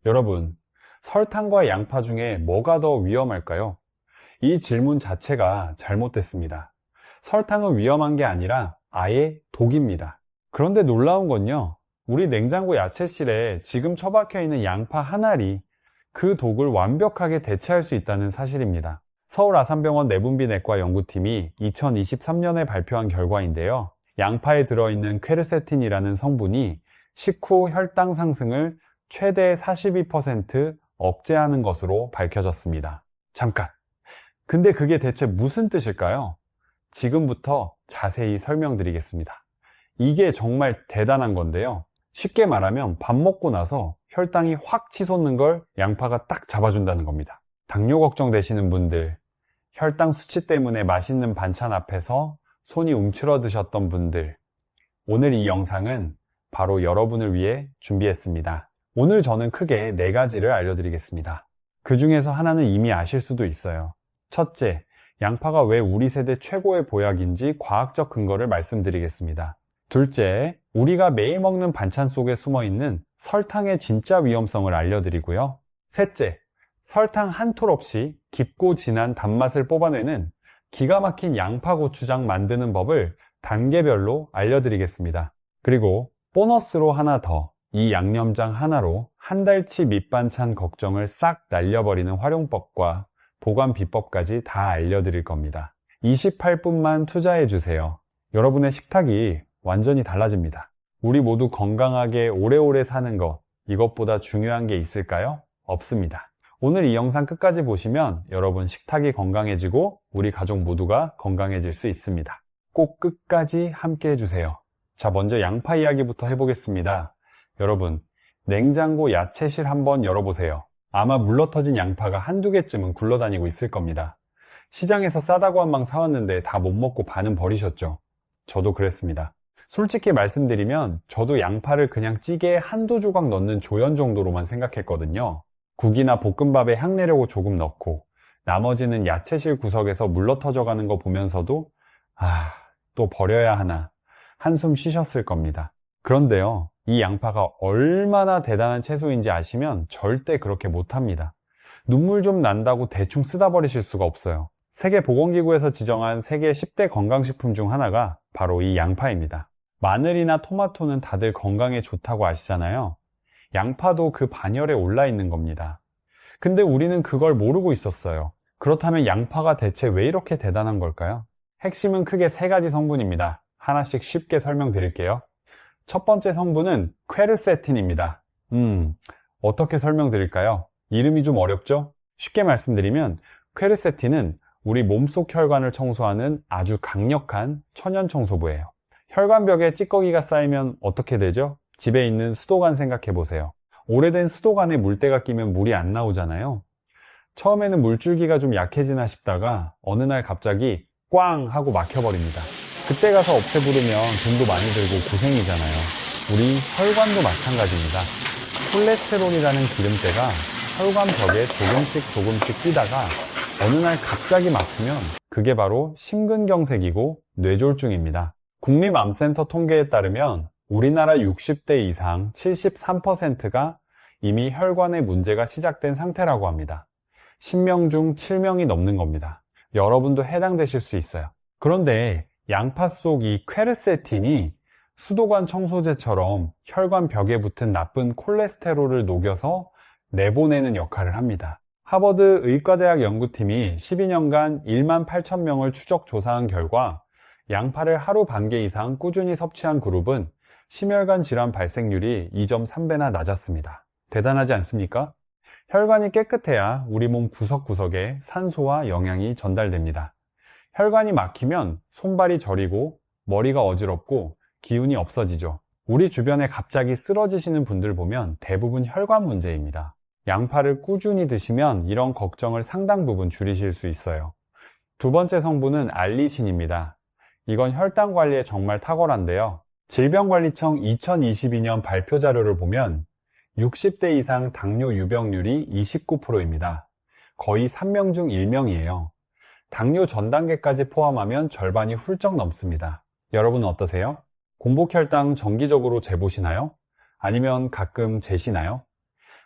여러분, 설탕과 양파 중에 뭐가 더 위험할까요? 이 질문 자체가 잘못됐습니다. 설탕은 위험한 게 아니라 아예 독입니다. 그런데 놀라운 건요, 우리 냉장고 야채실에 지금 처박혀 있는 양파 한 알이 그 독을 완벽하게 대체할 수 있다는 사실입니다. 서울 아산병원 내분비내과 연구팀이 2023년에 발표한 결과인데요. 양파에 들어있는 퀘르세틴이라는 성분이 식후 혈당 상승을 최대 42% 억제하는 것으로 밝혀졌습니다. 잠깐! 근데 그게 대체 무슨 뜻일까요? 지금부터 자세히 설명드리겠습니다. 이게 정말 대단한 건데요. 쉽게 말하면 밥 먹고 나서 혈당이 확 치솟는 걸 양파가 딱 잡아준다는 겁니다. 당뇨 걱정되시는 분들, 혈당 수치 때문에 맛있는 반찬 앞에서 손이 움츠러드셨던 분들, 오늘 이 영상은 바로 여러분을 위해 준비했습니다. 오늘 저는 크게 4가지를 알려드리겠습니다. 그 중에서 하나는 이미 아실 수도 있어요. 첫째, 양파가 왜 우리 세대 최고의 보약인지 과학적 근거를 말씀드리겠습니다. 둘째, 우리가 매일 먹는 반찬 속에 숨어있는 설탕의 진짜 위험성을 알려드리고요. 셋째, 설탕 한 톨 없이 깊고 진한 단맛을 뽑아내는 기가 막힌 양파 고추장 만드는 법을 단계별로 알려드리겠습니다. 그리고 보너스로 하나 더, 이 양념장 하나로 한 달치 밑반찬 걱정을 싹 날려버리는 활용법과 보관 비법까지 다 알려드릴 겁니다. 28분만 투자해주세요. 여러분의 식탁이 완전히 달라집니다. 우리 모두 건강하게 오래오래 사는 것, 이것보다 중요한 게 있을까요? 없습니다. 오늘 이 영상 끝까지 보시면 여러분 식탁이 건강해지고 우리 가족 모두가 건강해질 수 있습니다. 꼭 끝까지 함께 해주세요. 자, 먼저 양파 이야기부터 해보겠습니다. 여러분, 냉장고 야채실 한번 열어보세요. 아마 물러터진 양파가 한두 개쯤은 굴러다니고 있을 겁니다. 시장에서 싸다고 한 망 사왔는데 다 못 먹고 반은 버리셨죠? 저도 그랬습니다. 솔직히 말씀드리면 저도 양파를 그냥 찌개에 한두 조각 넣는 조연 정도로만 생각했거든요. 국이나 볶음밥에 향 내려고 조금 넣고 나머지는 야채실 구석에서 물러터져 가는 거 보면서도 또 버려야 하나 한숨 쉬셨을 겁니다. 그런데요, 이 양파가 얼마나 대단한 채소인지 아시면 절대 그렇게 못합니다. 눈물 좀 난다고 대충 쓰다 버리실 수가 없어요. 세계보건기구에서 지정한 세계 10대 건강식품 중 하나가 바로 이 양파입니다. 마늘이나 토마토는 다들 건강에 좋다고 아시잖아요. 양파도 그 반열에 올라 있는 겁니다. 근데 우리는 그걸 모르고 있었어요. 그렇다면 양파가 대체 왜 이렇게 대단한 걸까요? 핵심은 크게 3가지 성분입니다. 하나씩 쉽게 설명드릴게요. 첫 번째 성분은 퀘르세틴입니다. 어떻게 설명드릴까요? 이름이 좀 어렵죠? 쉽게 말씀드리면 퀘르세틴은 우리 몸속 혈관을 청소하는 아주 강력한 천연 청소부예요. 혈관벽에 찌꺼기가 쌓이면 어떻게 되죠? 집에 있는 수도관 생각해 보세요. 오래된 수도관에 물때가 끼면 물이 안 나오잖아요. 처음에는 물줄기가 좀 약해지나 싶다가 어느 날 갑자기 꽝 하고 막혀버립니다. 그때 가서 업체 부르면 돈도 많이 들고 고생이잖아요. 우리 혈관도 마찬가지입니다. 콜레스테롤이라는 기름때가 혈관 벽에 조금씩 끼다가 어느 날 갑자기 막히면 그게 바로 심근경색이고 뇌졸중입니다. 국립암센터 통계에 따르면 우리나라 60대 이상 73%가 이미 혈관에 문제가 시작된 상태라고 합니다. 10명 중 7명이 넘는 겁니다. 여러분도 해당되실 수 있어요. 그런데 양파 속 이 퀘르세틴이 수도관 청소제처럼 혈관 벽에 붙은 나쁜 콜레스테롤을 녹여서 내보내는 역할을 합니다. 하버드 의과대학 연구팀이 12년간 1만 8천 명을 추적 조사한 결과 양파를 하루 반 개 이상 꾸준히 섭취한 그룹은 심혈관 질환 발생률이 2.3배나 낮았습니다. 대단하지 않습니까? 혈관이 깨끗해야 우리 몸 구석구석에 산소와 영양이 전달됩니다. 혈관이 막히면 손발이 저리고 머리가 어지럽고 기운이 없어지죠. 우리 주변에 갑자기 쓰러지시는 분들 보면 대부분 혈관 문제입니다. 양파를 꾸준히 드시면 이런 걱정을 상당 부분 줄이실 수 있어요. 두 번째 성분은 알리신입니다. 이건 혈당 관리에 정말 탁월한데요. 질병관리청 2022년 발표 자료를 보면 60대 이상 당뇨 유병률이 29%입니다. 거의 3명 중 1명이에요. 당뇨 전 단계까지 포함하면 절반이 훌쩍 넘습니다. 여러분은 어떠세요? 공복혈당 정기적으로 재보시나요? 아니면 가끔 재시나요?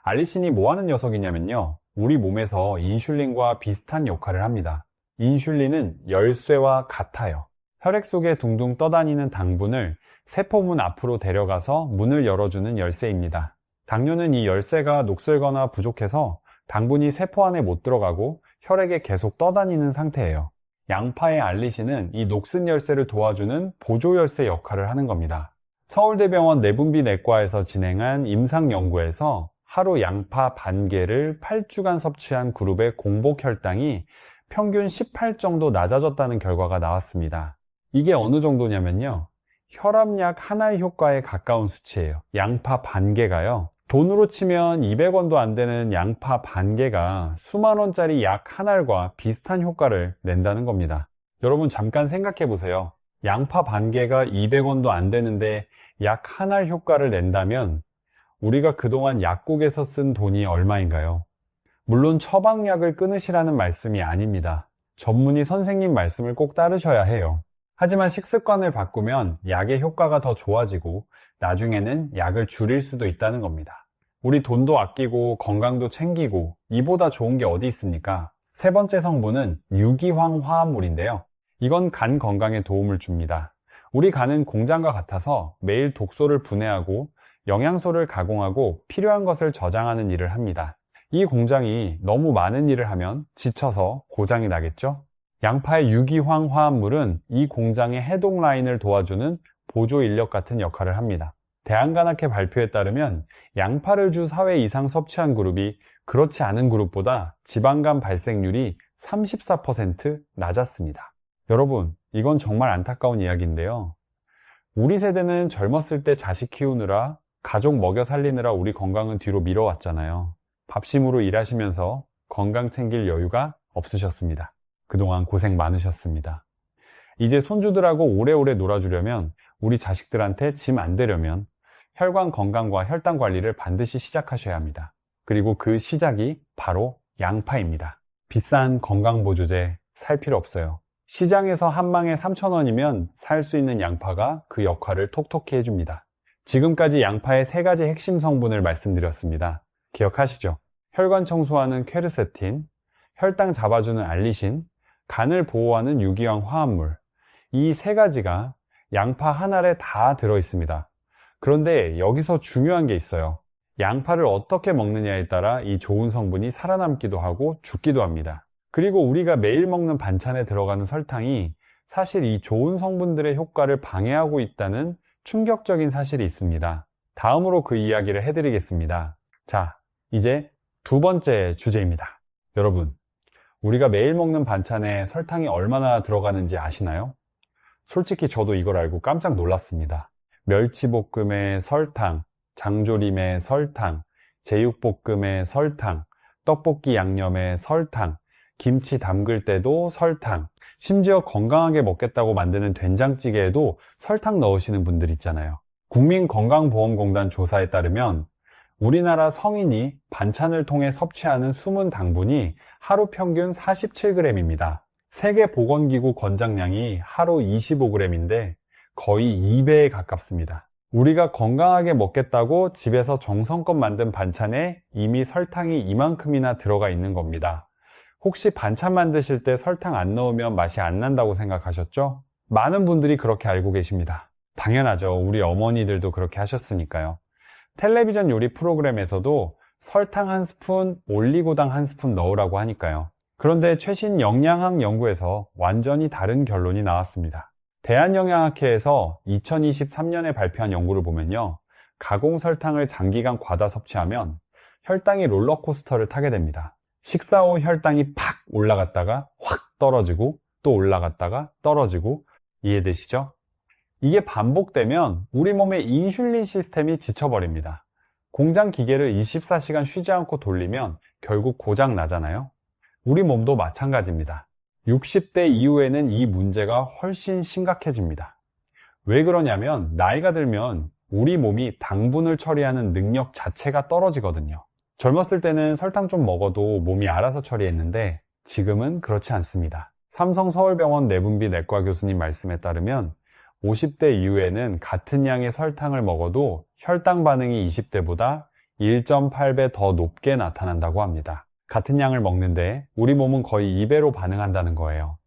알리신이 뭐 하는 녀석이냐면요. 우리 몸에서 인슐린과 비슷한 역할을 합니다. 인슐린은 열쇠와 같아요. 혈액 속에 둥둥 떠다니는 당분을 세포문 앞으로 데려가서 문을 열어주는 열쇠입니다. 당뇨는 이 열쇠가 녹슬거나 부족해서 당분이 세포 안에 못 들어가고 혈액에 계속 떠다니는 상태예요. 양파의 알리신은 이 녹슨 열쇠를 도와주는 보조 열쇠 역할을 하는 겁니다. 서울대병원 내분비내과에서 진행한 임상 연구에서 하루 양파 반 개를 8주간 섭취한 그룹의 공복 혈당이 평균 18 정도 낮아졌다는 결과가 나왔습니다. 이게 어느 정도냐면요. 혈압약 하나의 효과에 가까운 수치예요. 양파 반 개가요. 돈으로 치면 200원도 안 되는 양파 반 개가 수만 원짜리 약 한 알과 비슷한 효과를 낸다는 겁니다. 여러분 잠깐 생각해 보세요. 양파 반 개가 200원도 안 되는데 약 한 알 효과를 낸다면 우리가 그동안 약국에서 쓴 돈이 얼마인가요? 물론 처방약을 끊으시라는 말씀이 아닙니다. 전문의 선생님 말씀을 꼭 따르셔야 해요. 하지만 식습관을 바꾸면 약의 효과가 더 좋아지고 나중에는 약을 줄일 수도 있다는 겁니다. 우리 돈도 아끼고 건강도 챙기고 이보다 좋은 게 어디 있습니까? 세 번째 성분은 유기황 화합물인데요. 이건 간 건강에 도움을 줍니다. 우리 간은 공장과 같아서 매일 독소를 분해하고 영양소를 가공하고 필요한 것을 저장하는 일을 합니다. 이 공장이 너무 많은 일을 하면 지쳐서 고장이 나겠죠? 양파의 유기황 화합물은 이 공장의 해독 라인을 도와주는 보조 인력 같은 역할을 합니다. 대한간학회 발표에 따르면 양파를 주 4회 이상 섭취한 그룹이 그렇지 않은 그룹보다 지방간 발생률이 34% 낮았습니다. 여러분, 이건 정말 안타까운 이야기인데요. 우리 세대는 젊었을 때 자식 키우느라 가족 먹여 살리느라 우리 건강은 뒤로 미뤄왔잖아요. 밥심으로 일하시면서 건강 챙길 여유가 없으셨습니다. 그동안 고생 많으셨습니다. 이제 손주들하고 오래오래 놀아주려면, 우리 자식들한테 짐 안 되려면 혈관 건강과 혈당 관리를 반드시 시작하셔야 합니다. 그리고 그 시작이 바로 양파입니다. 비싼 건강보조제 살 필요 없어요. 시장에서 한 망에 3,000원이면 살 수 있는 양파가 그 역할을 톡톡히 해줍니다. 지금까지 양파의 3가지 핵심 성분을 말씀드렸습니다. 기억하시죠? 혈관 청소하는 퀘르세틴, 혈당 잡아주는 알리신, 간을 보호하는 유기황 화합물. 이 3가지가 양파 한 알에 다 들어있습니다. 그런데 여기서 중요한 게 있어요. 양파를 어떻게 먹느냐에 따라 이 좋은 성분이 살아남기도 하고 죽기도 합니다. 그리고 우리가 매일 먹는 반찬에 들어가는 설탕이 사실 이 좋은 성분들의 효과를 방해하고 있다는 충격적인 사실이 있습니다. 다음으로 그 이야기를 해드리겠습니다. 자, 이제 두 번째 주제입니다. 여러분, 우리가 매일 먹는 반찬에 설탕이 얼마나 들어가는지 아시나요? 솔직히 저도 이걸 알고 깜짝 놀랐습니다. 멸치볶음에 설탕, 장조림에 설탕, 제육볶음에 설탕, 떡볶이 양념에 설탕, 김치 담글 때도 설탕, 심지어 건강하게 먹겠다고 만드는 된장찌개에도 설탕 넣으시는 분들 있잖아요. 국민건강보험공단 조사에 따르면 우리나라 성인이 반찬을 통해 섭취하는 숨은 당분이 하루 평균 47g입니다. 세계보건기구 권장량이 하루 25g인데 거의 2배에 가깝습니다. 우리가 건강하게 먹겠다고 집에서 정성껏 만든 반찬에 이미 설탕이 이만큼이나 들어가 있는 겁니다. 혹시 반찬 만드실 때 설탕 안 넣으면 맛이 안 난다고 생각하셨죠? 많은 분들이 그렇게 알고 계십니다. 당연하죠. 우리 어머니들도 그렇게 하셨으니까요. 텔레비전 요리 프로그램에서도 설탕 한 스푼, 올리고당 한 스푼 넣으라고 하니까요. 그런데 최신 영양학 연구에서 완전히 다른 결론이 나왔습니다. 대한영양학회에서 2023년에 발표한 연구를 보면요. 가공 설탕을 장기간 과다 섭취하면 혈당이 롤러코스터를 타게 됩니다. 식사 후 혈당이 팍 올라갔다가 확 떨어지고 또 올라갔다가 떨어지고, 이해되시죠? 이게 반복되면 우리 몸의 인슐린 시스템이 지쳐버립니다. 공장 기계를 24시간 쉬지 않고 돌리면 결국 고장 나잖아요. 우리 몸도 마찬가지입니다. 60대 이후에는 이 문제가 훨씬 심각해집니다. 왜 그러냐면 나이가 들면 우리 몸이 당분을 처리하는 능력 자체가 떨어지거든요. 젊었을 때는 설탕 좀 먹어도 몸이 알아서 처리했는데 지금은 그렇지 않습니다. 삼성서울병원 내분비내과 교수님 말씀에 따르면 50대 이후에는 같은 양의 설탕을 먹어도 혈당 반응이 20대보다 1.8배 더 높게 나타난다고 합니다. 같은 양을 먹는데 우리 몸은 거의 2배로 반응한다는 거예요.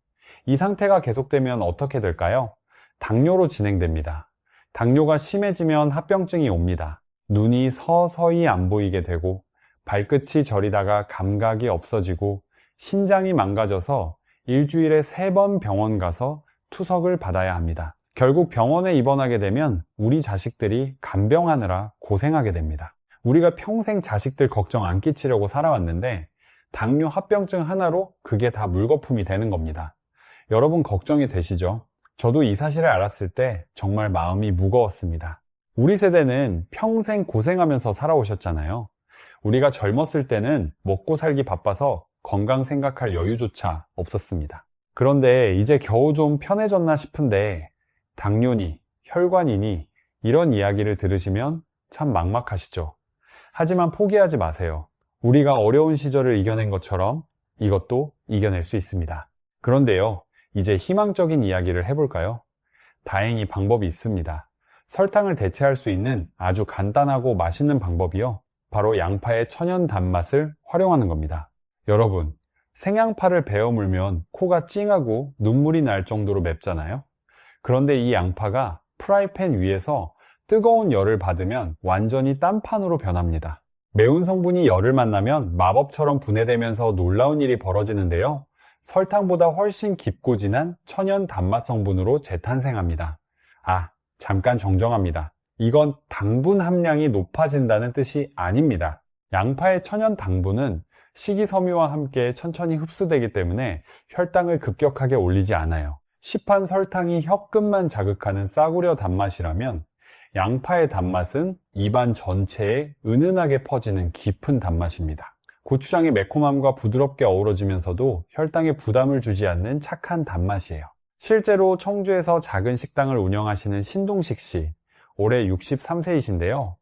이 상태가 계속되면 어떻게 될까요? 당뇨로 진행됩니다. 당뇨가 심해지면 합병증이 옵니다. 눈이 서서히 안 보이게 되고 발끝이 저리다가 감각이 없어지고 신장이 망가져서 일주일에 3번 병원 가서 투석을 받아야 합니다. 결국 병원에 입원하게 되면 우리 자식들이 간병하느라 고생하게 됩니다. 우리가 평생 자식들 걱정 안 끼치려고 살아왔는데 당뇨 합병증 하나로 그게 다 물거품이 되는 겁니다. 여러분 걱정이 되시죠? 저도 이 사실을 알았을 때 정말 마음이 무거웠습니다. 우리 세대는 평생 고생하면서 살아오셨잖아요. 우리가 젊었을 때는 먹고 살기 바빠서 건강 생각할 여유조차 없었습니다. 그런데 이제 겨우 좀 편해졌나 싶은데 당뇨니, 혈관이니 이런 이야기를 들으시면 참 막막하시죠. 하지만 포기하지 마세요. 우리가 어려운 시절을 이겨낸 것처럼 이것도 이겨낼 수 있습니다. 그런데요, 이제 희망적인 이야기를 해볼까요? 다행히 방법이 있습니다. 설탕을 대체할 수 있는 아주 간단하고 맛있는 방법이요. 바로 양파의 천연 단맛을 활용하는 겁니다. 여러분, 생양파를 베어 물면 코가 찡하고 눈물이 날 정도로 맵잖아요. 그런데 이 양파가 프라이팬 위에서 뜨거운 열을 받으면 완전히 딴판으로 변합니다. 매운 성분이 열을 만나면 마법처럼 분해되면서 놀라운 일이 벌어지는데요. 설탕보다 훨씬 깊고 진한 천연 단맛 성분으로 재탄생합니다. 아, 잠깐 정정합니다. 이건 당분 함량이 높아진다는 뜻이 아닙니다. 양파의 천연 당분은 식이섬유와 함께 천천히 흡수되기 때문에 혈당을 급격하게 올리지 않아요. 시판 설탕이 혀끝만 자극하는 싸구려 단맛이라면 양파의 단맛은 입안 전체에 은은하게 퍼지는 깊은 단맛입니다. 고추장의 매콤함과 부드럽게 어우러지면서도 혈당에 부담을 주지 않는 착한 단맛이에요. 실제로 청주에서 작은 식당을 운영하시는 신동식 씨, 올해 63세이신데요.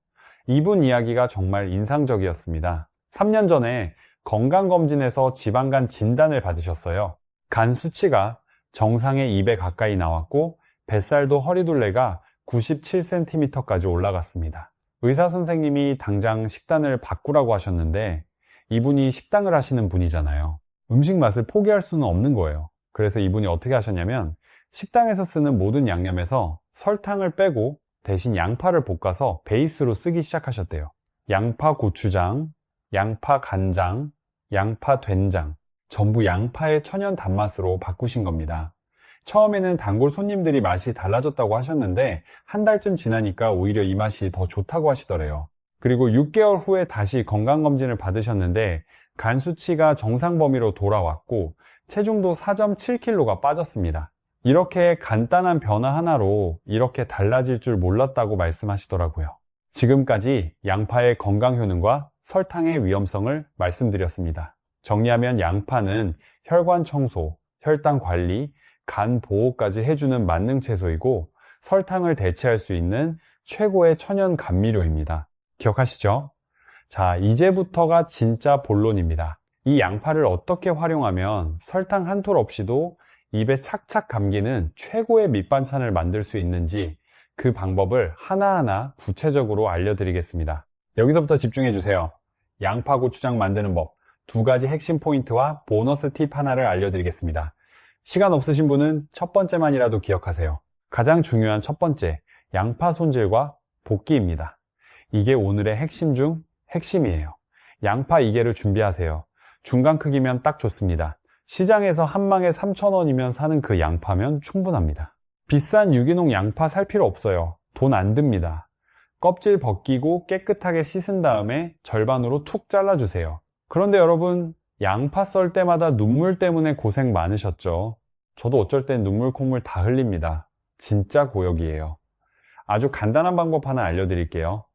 이분 이야기가 정말 인상적이었습니다. 3년 전에 건강검진에서 지방간 진단을 받으셨어요. 간 수치가 정상의 2배 가까이 나왔고 뱃살도 허리둘레가 97cm까지 올라갔습니다. 의사 선생님이 당장 식단을 바꾸라고 하셨는데 이분이 식당을 하시는 분이잖아요. 음식 맛을 포기할 수는 없는 거예요. 그래서 이분이 어떻게 하셨냐면 식당에서 쓰는 모든 양념에서 설탕을 빼고 대신 양파를 볶아서 베이스로 쓰기 시작하셨대요. 양파 고추장, 양파 간장, 양파 된장, 전부 양파의 천연 단맛으로 바꾸신 겁니다. 처음에는 단골 손님들이 맛이 달라졌다고 하셨는데 한 달쯤 지나니까 오히려 이 맛이 더 좋다고 하시더래요. 그리고 6개월 후에 다시 건강검진을 받으셨는데 간 수치가 정상 범위로 돌아왔고 체중도 4.7kg가 빠졌습니다. 이렇게 간단한 변화 하나로 이렇게 달라질 줄 몰랐다고 말씀하시더라고요. 지금까지 양파의 건강 효능과 설탕의 위험성을 말씀드렸습니다. 정리하면 양파는 혈관 청소, 혈당 관리, 간 보호까지 해주는 만능 채소이고 설탕을 대체할 수 있는 최고의 천연 감미료입니다. 기억하시죠? 자, 이제부터가 진짜 본론입니다. 이 양파를 어떻게 활용하면 설탕 한 톨 없이도 입에 착착 감기는 최고의 밑반찬을 만들 수 있는지 그 방법을 하나하나 구체적으로 알려드리겠습니다. 여기서부터 집중해 주세요. 양파 고추장 만드는 법 2가지 핵심 포인트와 보너스 팁 하나를 알려드리겠습니다. 시간 없으신 분은 첫 번째만이라도 기억하세요. 가장 중요한 첫 번째, 양파 손질과 볶기입니다. 이게 오늘의 핵심 중 핵심이에요. 양파 2개를 준비하세요. 중간 크기면 딱 좋습니다. 시장에서 한 망에 3,000원이면 사는 그 양파면 충분합니다. 비싼 유기농 양파 살 필요 없어요. 돈 안 듭니다. 껍질 벗기고 깨끗하게 씻은 다음에 절반으로 툭 잘라주세요. 그런데 여러분, 양파 썰 때마다 눈물 때문에 고생 많으셨죠? 저도 어쩔 땐 눈물 콧물 다 흘립니다. 진짜 고역이에요. 아주 간단한 방법 하나 알려드릴게요.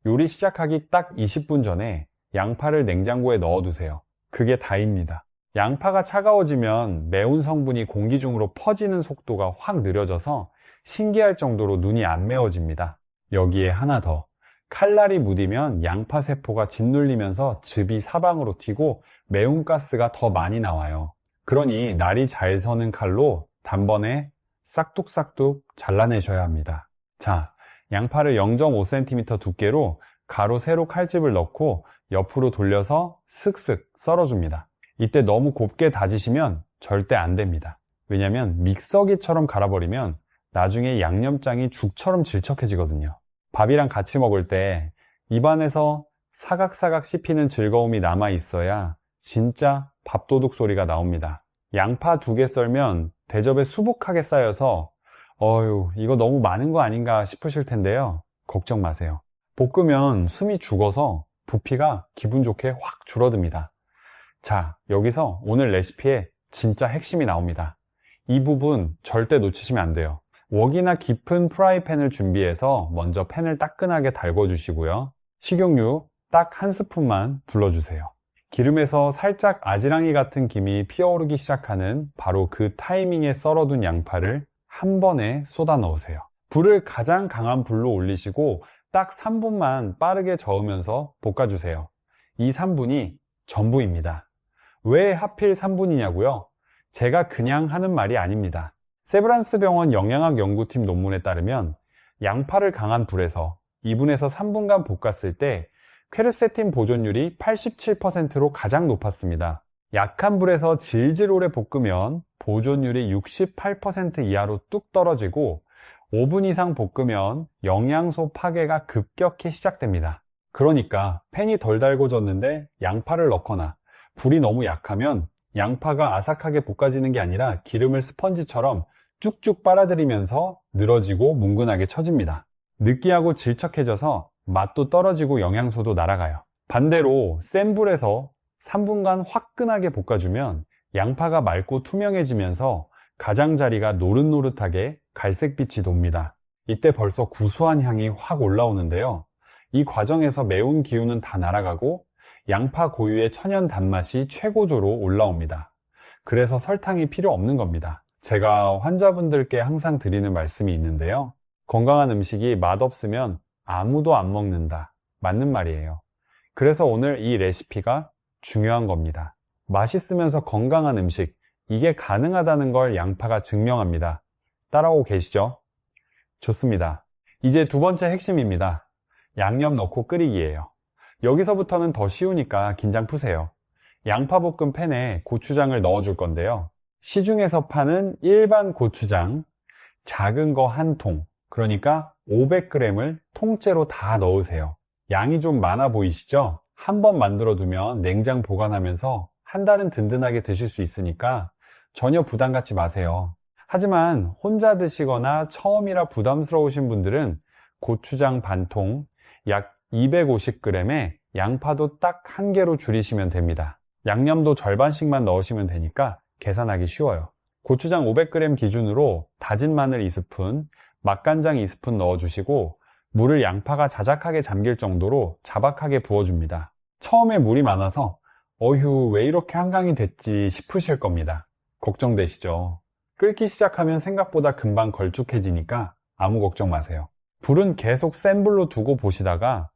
요리 시작하기 딱 20분 전에 양파를 냉장고에 넣어두세요. 그게 다입니다. 양파가 차가워지면 매운 성분이 공기 중으로 퍼지는 속도가 확 느려져서 신기할 정도로 눈이 안 매워집니다. 여기에 하나 더. 칼날이 무디면 양파 세포가 짓눌리면서 즙이 사방으로 튀고 매운 가스가 더 많이 나와요. 그러니 날이 잘 서는 칼로 단번에 싹둑싹둑 잘라내셔야 합니다. 자, 양파를 0.5cm 두께로 가로 세로 칼집을 넣고 옆으로 돌려서 슥슥 썰어줍니다. 이때 너무 곱게 다지시면 절대 안 됩니다. 왜냐면 믹서기처럼 갈아버리면 나중에 양념장이 죽처럼 질척해지거든요. 밥이랑 같이 먹을 때 입안에서 사각사각 씹히는 즐거움이 남아 있어야 진짜 밥도둑 소리가 나옵니다. 양파 2개 썰면 대접에 수북하게 쌓여서 어휴, 이거 너무 많은 거 아닌가 싶으실 텐데요. 걱정 마세요. 볶으면 숨이 죽어서 부피가 기분 좋게 확 줄어듭니다. 자, 여기서 오늘 레시피에 진짜 핵심이 나옵니다. 이 부분 절대 놓치시면 안 돼요. 웍이나 깊은 프라이팬을 준비해서 먼저 팬을 따끈하게 달궈주시고요. 식용유 딱 1스푼만 둘러주세요. 기름에서 살짝 아지랑이 같은 김이 피어오르기 시작하는 바로 그 타이밍에 썰어둔 양파를 한 번에 쏟아 넣으세요. 불을 가장 강한 불로 올리시고 딱 3분만 빠르게 저으면서 볶아주세요. 이 3분이 전부입니다. 왜 하필 3분이냐고요? 제가 그냥 하는 말이 아닙니다. 세브란스 병원 영양학 연구팀 논문에 따르면 양파를 강한 불에서 2분에서 3분간 볶았을 때 퀘르세틴 보존율이 87%로 가장 높았습니다. 약한 불에서 질질 오래 볶으면 보존율이 68% 이하로 뚝 떨어지고 5분 이상 볶으면 영양소 파괴가 급격히 시작됩니다. 그러니까 팬이 덜 달궈졌는데 양파를 넣거나 불이 너무 약하면 양파가 아삭하게 볶아지는 게 아니라 기름을 스펀지처럼 쭉쭉 빨아들이면서 늘어지고 뭉근하게 처집니다. 느끼하고 질척해져서 맛도 떨어지고 영양소도 날아가요. 반대로 센 불에서 3분간 화끈하게 볶아주면 양파가 맑고 투명해지면서 가장자리가 노릇노릇하게 갈색빛이 돕니다. 이때 벌써 구수한 향이 확 올라오는데요. 이 과정에서 매운 기운은 다 날아가고 양파 고유의 천연 단맛이 최고조로 올라옵니다. 그래서 설탕이 필요 없는 겁니다. 제가 환자분들께 항상 드리는 말씀이 있는데요. 건강한 음식이 맛없으면 아무도 안 먹는다. 맞는 말이에요. 그래서 오늘 이 레시피가 중요한 겁니다. 맛있으면서 건강한 음식, 이게 가능하다는 걸 양파가 증명합니다. 따라오고 계시죠? 좋습니다. 이제 두 번째 핵심입니다. 양념 넣고 끓이기예요. 여기서부터는 더 쉬우니까 긴장 푸세요. 양파볶음 팬에 고추장을 넣어줄 건데요. 시중에서 파는 일반 고추장, 작은 거 한 통, 그러니까 500g을 통째로 다 넣으세요. 양이 좀 많아 보이시죠? 한 번 만들어 두면 냉장 보관하면서 한 달은 든든하게 드실 수 있으니까 전혀 부담 갖지 마세요. 하지만 혼자 드시거나 처음이라 부담스러우신 분들은 고추장 반통, 약 250g에 양파도 딱 1개로 줄이시면 됩니다. 양념도 절반씩만 넣으시면 되니까 계산하기 쉬워요. 고추장 500g 기준으로 다진 마늘 2스푼, 맛간장 2스푼 넣어주시고 물을 양파가 자작하게 잠길 정도로 자박하게 부어줍니다. 처음에 물이 많아서 어휴 왜 이렇게 한강이 됐지 싶으실 겁니다. 걱정되시죠? 끓기 시작하면 생각보다 금방 걸쭉해지니까 아무 걱정 마세요. 불은 계속 센 불로 두고 보시다가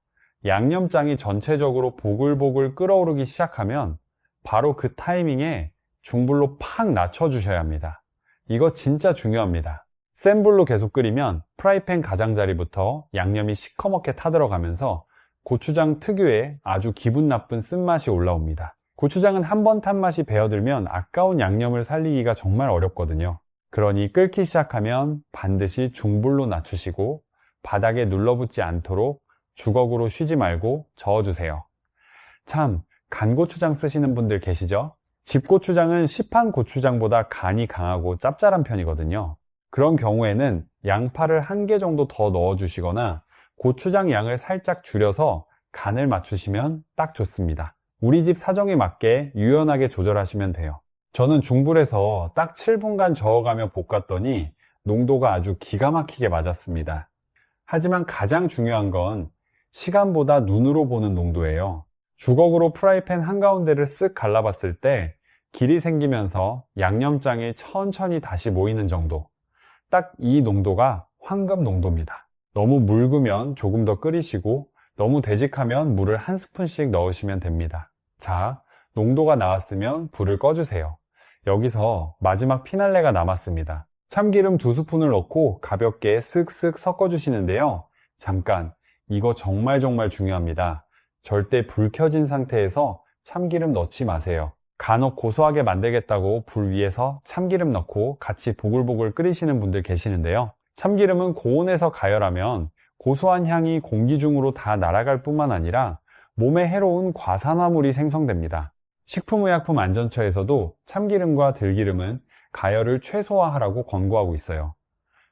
양념장이 전체적으로 보글보글 끓어오르기 시작하면 바로 그 타이밍에 중불로 팍 낮춰주셔야 합니다. 이거 진짜 중요합니다. 센 불로 계속 끓이면 프라이팬 가장자리부터 양념이 시커멓게 타들어가면서 고추장 특유의 아주 기분 나쁜 쓴맛이 올라옵니다. 고추장은 한 번 탄 맛이 배어들면 아까운 양념을 살리기가 정말 어렵거든요. 그러니 끓기 시작하면 반드시 중불로 낮추시고 바닥에 눌러붙지 않도록 주걱으로 쉬지 말고 저어주세요. 참, 간고추장 쓰시는 분들 계시죠? 집고추장은 시판 고추장보다 간이 강하고 짭짤한 편이거든요. 그런 경우에는 양파를 1개 정도 더 넣어주시거나 고추장 양을 살짝 줄여서 간을 맞추시면 딱 좋습니다. 우리 집 사정에 맞게 유연하게 조절하시면 돼요. 저는 중불에서 딱 7분간 저어가며 볶았더니 농도가 아주 기가 막히게 맞았습니다. 하지만 가장 중요한 건 시간보다 눈으로 보는 농도예요. 주걱으로 프라이팬 한가운데를 쓱 갈라봤을 때 길이 생기면서 양념장이 천천히 다시 모이는 정도. 딱 이 농도가 황금 농도입니다. 너무 묽으면 조금 더 끓이시고 너무 되직하면 물을 1스푼씩 넣으시면 됩니다. 자, 농도가 나왔으면 불을 꺼주세요. 여기서 마지막 피날레가 남았습니다. 참기름 2스푼을 넣고 가볍게 쓱쓱 섞어주시는데요. 잠깐, 이거 정말 중요합니다. 절대 불 켜진 상태에서 참기름 넣지 마세요. 간혹 고소하게 만들겠다고 불 위에서 참기름 넣고 같이 보글보글 끓이시는 분들 계시는데요. 참기름은 고온에서 가열하면 고소한 향이 공기 중으로 다 날아갈 뿐만 아니라 몸에 해로운 과산화물이 생성됩니다. 식품의약품안전처에서도 참기름과 들기름은 가열을 최소화하라고 권고하고 있어요.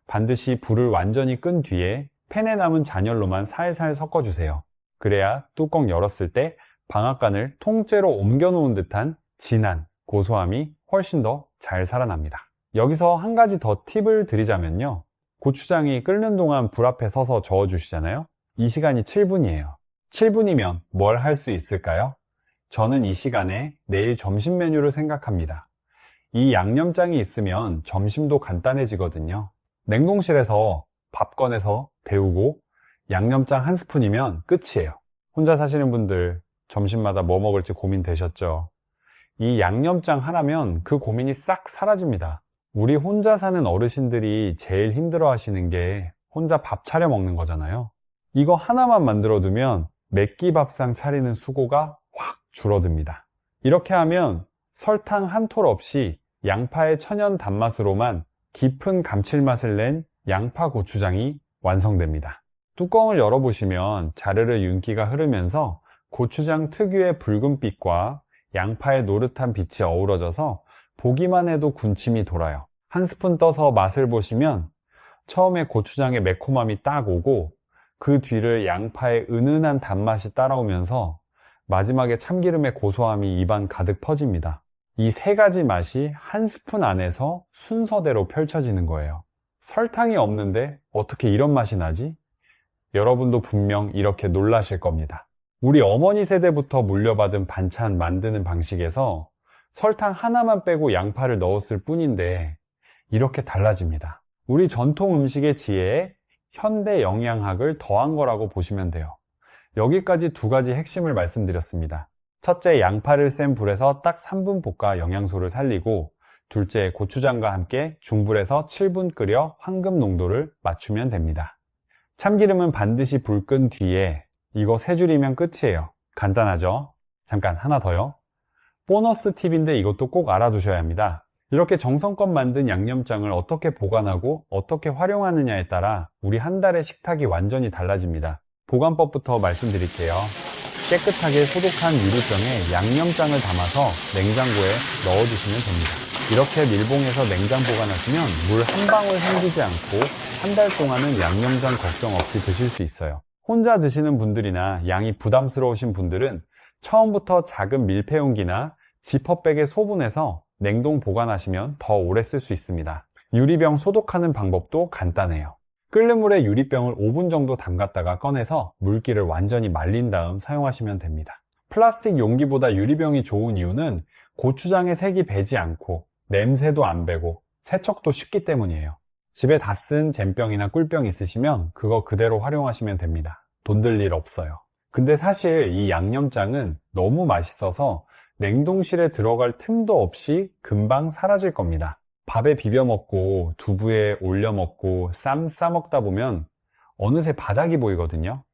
반드시 불을 완전히 끈 뒤에 팬에 남은 잔열로만 살살 섞어주세요. 그래야 뚜껑 열었을 때 방앗간을 통째로 옮겨 놓은 듯한 진한 고소함이 훨씬 더 잘 살아납니다. 여기서 한 가지 더 팁을 드리자면요. 고추장이 끓는 동안 불 앞에 서서 저어 주시잖아요. 이 시간이 7분이에요. 7분이면 뭘 할 수 있을까요? 저는 이 시간에 내일 점심 메뉴를 생각합니다. 이 양념장이 있으면 점심도 간단해지거든요. 냉동실에서 밥 꺼내서 데우고 양념장 한 스푼이면 끝이에요. 혼자 사시는 분들 점심마다 뭐 먹을지 고민되셨죠? 이 양념장 하나면 그 고민이 싹 사라집니다. 우리 혼자 사는 어르신들이 제일 힘들어 하시는 게 혼자 밥 차려 먹는 거잖아요. 이거 하나만 만들어 두면 몇 끼 밥상 차리는 수고가 확 줄어듭니다. 이렇게 하면 설탕 한 톨 없이 양파의 천연 단맛으로만 깊은 감칠맛을 낸 양파 고추장이 완성됩니다. 뚜껑을 열어보시면 자르르 윤기가 흐르면서 고추장 특유의 붉은빛과 양파의 노릇한 빛이 어우러져서 보기만 해도 군침이 돌아요. 한 스푼 떠서 맛을 보시면 처음에 고추장의 매콤함이 딱 오고 그 뒤를 양파의 은은한 단맛이 따라오면서 마지막에 참기름의 고소함이 입안 가득 퍼집니다. 이 세 가지 맛이 한 스푼 안에서 순서대로 펼쳐지는 거예요. 설탕이 없는데 어떻게 이런 맛이 나지? 여러분도 분명 이렇게 놀라실 겁니다. 우리 어머니 세대부터 물려받은 반찬 만드는 방식에서 설탕 하나만 빼고 양파를 넣었을 뿐인데 이렇게 달라집니다. 우리 전통 음식의 지혜에 현대 영양학을 더한 거라고 보시면 돼요. 여기까지 두 가지 핵심을 말씀드렸습니다. 첫째, 양파를 센 불에서 딱 3분 볶아 영양소를 살리고, 둘째, 고추장과 함께 중불에서 7분 끓여 황금 농도를 맞추면 됩니다. 참기름은 반드시 불 끈 뒤에 이거 3줄이면 끝이에요. 간단하죠? 잠깐 하나 더요. 보너스 팁인데 이것도 꼭 알아두셔야 합니다. 이렇게 정성껏 만든 양념장을 어떻게 보관하고 어떻게 활용하느냐에 따라 우리 한 달의 식탁이 완전히 달라집니다. 보관법부터 말씀드릴게요. 깨끗하게 소독한 유리병에 양념장을 담아서 냉장고에 넣어두시면 됩니다. 이렇게 밀봉해서 냉장 보관하시면 물 한 방울 생기지 않고 한 달 동안은 양념장 걱정 없이 드실 수 있어요. 혼자 드시는 분들이나 양이 부담스러우신 분들은 처음부터 작은 밀폐용기나 지퍼백에 소분해서 냉동 보관하시면 더 오래 쓸 수 있습니다. 유리병 소독하는 방법도 간단해요. 끓는 물에 유리병을 5분 정도 담갔다가 꺼내서 물기를 완전히 말린 다음 사용하시면 됩니다. 플라스틱 용기보다 유리병이 좋은 이유는 고추장의 색이 배지 않고 냄새도 안 배고 세척도 쉽기 때문이에요. 집에 다 쓴 잼병이나 꿀병 있으시면 그거 그대로 활용하시면 됩니다. 돈 들 일 없어요. 근데 사실 이 양념장은 너무 맛있어서 냉동실에 들어갈 틈도 없이 금방 사라질 겁니다. 밥에 비벼 먹고 두부에 올려 먹고 쌈 싸 먹다 보면 어느새 바닥이 보이거든요.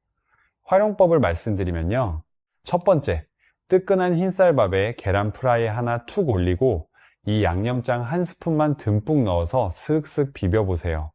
활용법을 말씀드리면요. 첫 번째, 뜨끈한 흰쌀밥에 계란 프라이 하나 툭 올리고 이 양념장 한 스푼만 듬뿍 넣어서 슥슥 비벼 보세요.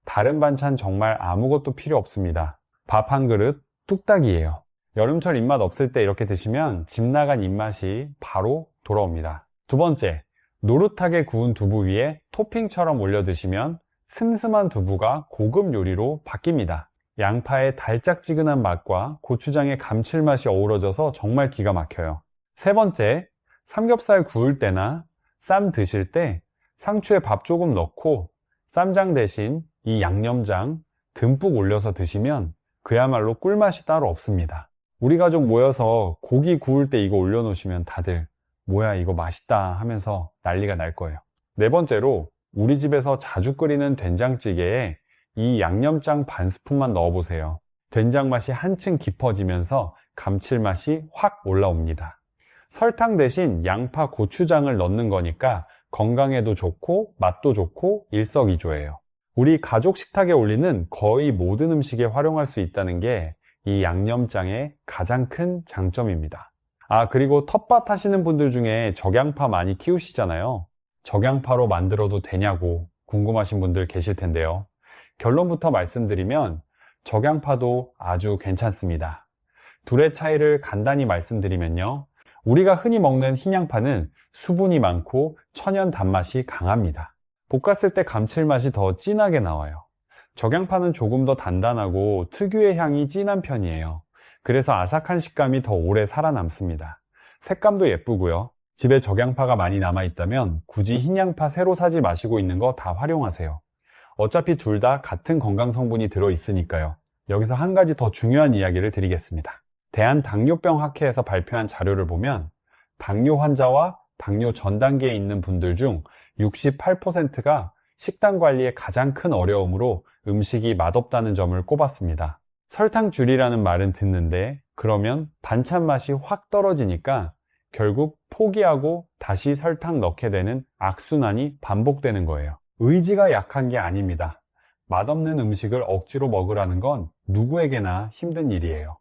다른 반찬 정말 아무것도 필요 없습니다. 밥 한 그릇 뚝딱이에요. 여름철 입맛 없을 때 이렇게 드시면 집 나간 입맛이 바로 돌아옵니다. 두 번째, 노릇하게 구운 두부 위에 토핑처럼 올려 드시면 슴슴한 두부가 고급 요리로 바뀝니다. 양파의 달짝지근한 맛과 고추장의 감칠맛이 어우러져서 정말 기가 막혀요. 세 번째, 삼겹살 구울 때나 쌈 드실 때 상추에 밥 조금 넣고 쌈장 대신 이 양념장 듬뿍 올려서 드시면 그야말로 꿀맛이 따로 없습니다. 우리 가족 모여서 고기 구울 때 이거 올려놓으시면 다들 뭐야 이거 맛있다 하면서 난리가 날 거예요. 네 번째로 우리 집에서 자주 끓이는 된장찌개에 이 양념장 반 스푼만 넣어보세요. 된장 맛이 한층 깊어지면서 감칠맛이 확 올라옵니다. 설탕 대신 양파, 고추장을 넣는 거니까 건강에도 좋고 맛도 좋고 일석이조예요. 우리 가족 식탁에 올리는 거의 모든 음식에 활용할 수 있다는 게 이 양념장의 가장 큰 장점입니다. 그리고 텃밭 하시는 분들 중에 적양파 많이 키우시잖아요. 적양파로 만들어도 되냐고 궁금하신 분들 계실 텐데요. 결론부터 말씀드리면 적양파도 아주 괜찮습니다. 둘의 차이를 간단히 말씀드리면요. 우리가 흔히 먹는 흰 양파는 수분이 많고 천연 단맛이 강합니다. 볶았을 때 감칠맛이 더 진하게 나와요. 적양파는 조금 더 단단하고 특유의 향이 진한 편이에요. 그래서 아삭한 식감이 더 오래 살아남습니다. 색감도 예쁘고요. 집에 적양파가 많이 남아있다면 굳이 흰 양파 새로 사지 마시고 있는 거 다 활용하세요. 어차피 둘 다 같은 건강 성분이 들어있으니까요. 여기서 한 가지 더 중요한 이야기를 드리겠습니다. 대한당뇨병학회에서 발표한 자료를 보면 당뇨 환자와 당뇨 전 단계에 있는 분들 중 68%가 식단 관리에 가장 큰 어려움으로 음식이 맛없다는 점을 꼽았습니다. 설탕 줄이라는 말은 듣는데 그러면 반찬 맛이 확 떨어지니까 결국 포기하고 다시 설탕 넣게 되는 악순환이 반복되는 거예요. 의지가 약한 게 아닙니다. 맛없는 음식을 억지로 먹으라는 건 누구에게나 힘든 일이에요.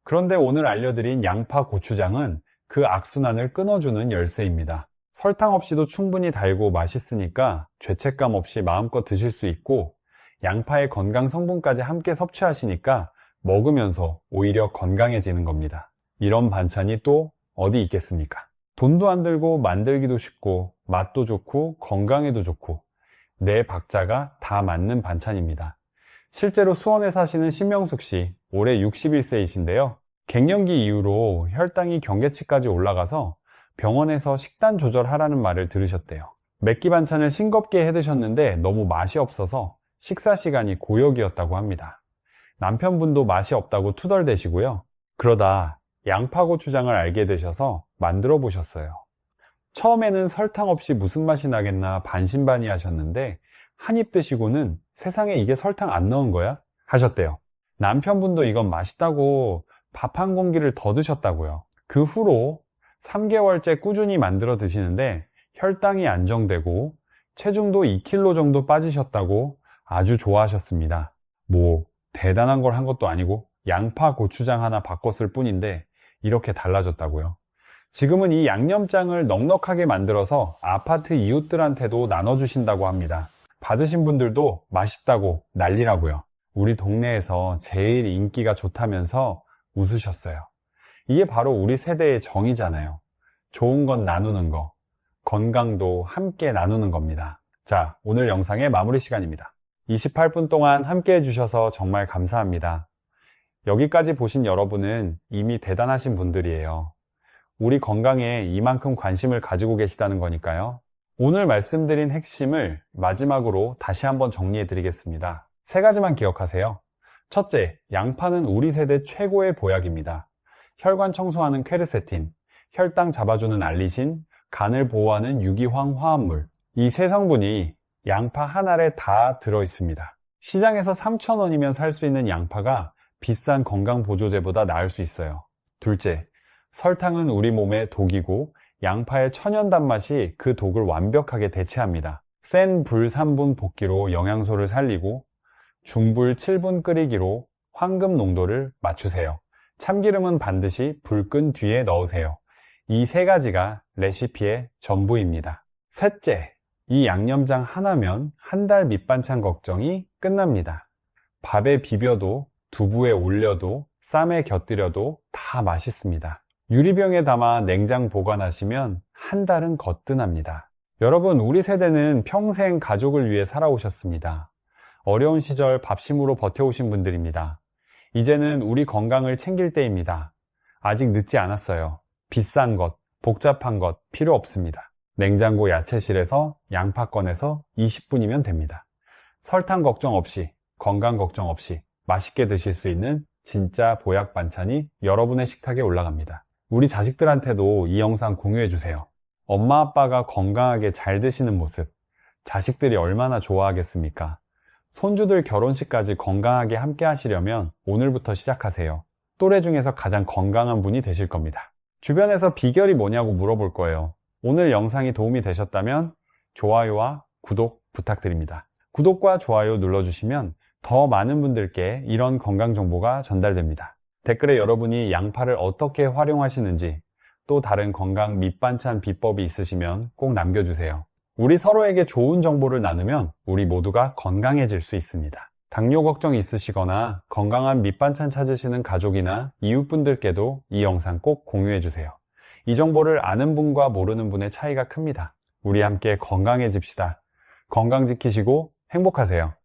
그런데 오늘 알려드린 양파, 고추장은 그 악순환을 끊어주는 열쇠입니다. 설탕 없이도 충분히 달고 맛있으니까 죄책감 없이 마음껏 드실 수 있고 양파의 건강 성분까지 함께 섭취하시니까 먹으면서 오히려 건강해지는 겁니다. 이런 반찬이 또 어디 있겠습니까? 돈도 안 들고 만들기도 쉽고 맛도 좋고 건강에도 좋고 내 박자가 다 맞는 반찬입니다. 실제로 수원에 사시는 신명숙 씨, 올해 61세이신데요. 갱년기 이후로 혈당이 경계치까지 올라가서 병원에서 식단 조절하라는 말을 들으셨대요. 맵기 반찬을 싱겁게 해 드셨는데 너무 맛이 없어서 식사 시간이 고역이었다고 합니다. 남편분도 맛이 없다고 투덜대시고요. 그러다 양파 고추장을 알게 되셔서 만들어 보셨어요. 처음에는 설탕 없이 무슨 맛이 나겠나 반신반의 하셨는데 한 입 드시고는 세상에 이게 설탕 안 넣은 거야? 하셨대요. 남편분도 이건 맛있다고 밥 한 공기를 더 드셨다고요. 그 후로 3개월째 꾸준히 만들어 드시는데 혈당이 안정되고 체중도 2kg 정도 빠지셨다고 아주 좋아하셨습니다. 뭐 대단한 걸 한 것도 아니고 양파 고추장 하나 바꿨을 뿐인데 이렇게 달라졌다고요. 지금은 이 양념장을 넉넉하게 만들어서 아파트 이웃들한테도 나눠주신다고 합니다. 받으신 분들도 맛있다고 난리라고요. 우리 동네에서 제일 인기가 좋다면서 웃으셨어요. 이게 바로 우리 세대의 정이잖아요. 좋은 건 나누는 거, 건강도 함께 나누는 겁니다. 자, 오늘 영상의 마무리 시간입니다. 28분 동안 함께 해주셔서 정말 감사합니다. 여기까지 보신 여러분은 이미 대단하신 분들이에요. 우리 건강에 이만큼 관심을 가지고 계시다는 거니까요. 오늘 말씀드린 핵심을 마지막으로 다시 한번 정리해 드리겠습니다. 3가지만 기억하세요. 첫째, 양파는 우리 세대 최고의 보약입니다. 혈관 청소하는 퀘르세틴, 혈당 잡아주는 알리신, 간을 보호하는 유기황 화합물, 이 3성분이 양파 한 알에 다 들어있습니다. 시장에서 3,000원이면 살 수 있는 양파가 비싼 건강보조제보다 나을 수 있어요. 둘째, 설탕은 우리 몸의 독이고 양파의 천연 단맛이 그 독을 완벽하게 대체합니다. 센 불 3분 볶기로 영양소를 살리고 중불 7분 끓이기로 황금 농도를 맞추세요. 참기름은 반드시 불 끈 뒤에 넣으세요. 이 3가지가 레시피의 전부입니다. 셋째, 이 양념장 하나면 한 달 밑반찬 걱정이 끝납니다. 밥에 비벼도 두부에 올려도 쌈에 곁들여도 다 맛있습니다. 유리병에 담아 냉장 보관하시면 한 달은 거뜬합니다. 여러분, 우리 세대는 평생 가족을 위해 살아오셨습니다. 어려운 시절 밥심으로 버텨오신 분들입니다. 이제는 우리 건강을 챙길 때입니다. 아직 늦지 않았어요. 비싼 것, 복잡한 것 필요 없습니다. 냉장고 야채실에서 양파 꺼내서 20분이면 됩니다. 설탕 걱정 없이, 건강 걱정 없이 맛있게 드실 수 있는 진짜 보약 반찬이 여러분의 식탁에 올라갑니다. 우리 자식들한테도 이 영상 공유해주세요. 엄마 아빠가 건강하게 잘 드시는 모습, 자식들이 얼마나 좋아하겠습니까? 손주들 결혼식까지 건강하게 함께 하시려면 오늘부터 시작하세요. 또래 중에서 가장 건강한 분이 되실 겁니다. 주변에서 비결이 뭐냐고 물어볼 거예요. 오늘 영상이 도움이 되셨다면 좋아요와 구독 부탁드립니다. 구독과 좋아요 눌러주시면 더 많은 분들께 이런 건강 정보가 전달됩니다. 댓글에 여러분이 양파를 어떻게 활용하시는지, 또 다른 건강 밑반찬 비법이 있으시면 꼭 남겨주세요. 우리 서로에게 좋은 정보를 나누면 우리 모두가 건강해질 수 있습니다. 당뇨 걱정 있으시거나 건강한 밑반찬 찾으시는 가족이나 이웃분들께도 이 영상 꼭 공유해주세요. 이 정보를 아는 분과 모르는 분의 차이가 큽니다. 우리 함께 건강해집시다. 건강 지키시고 행복하세요.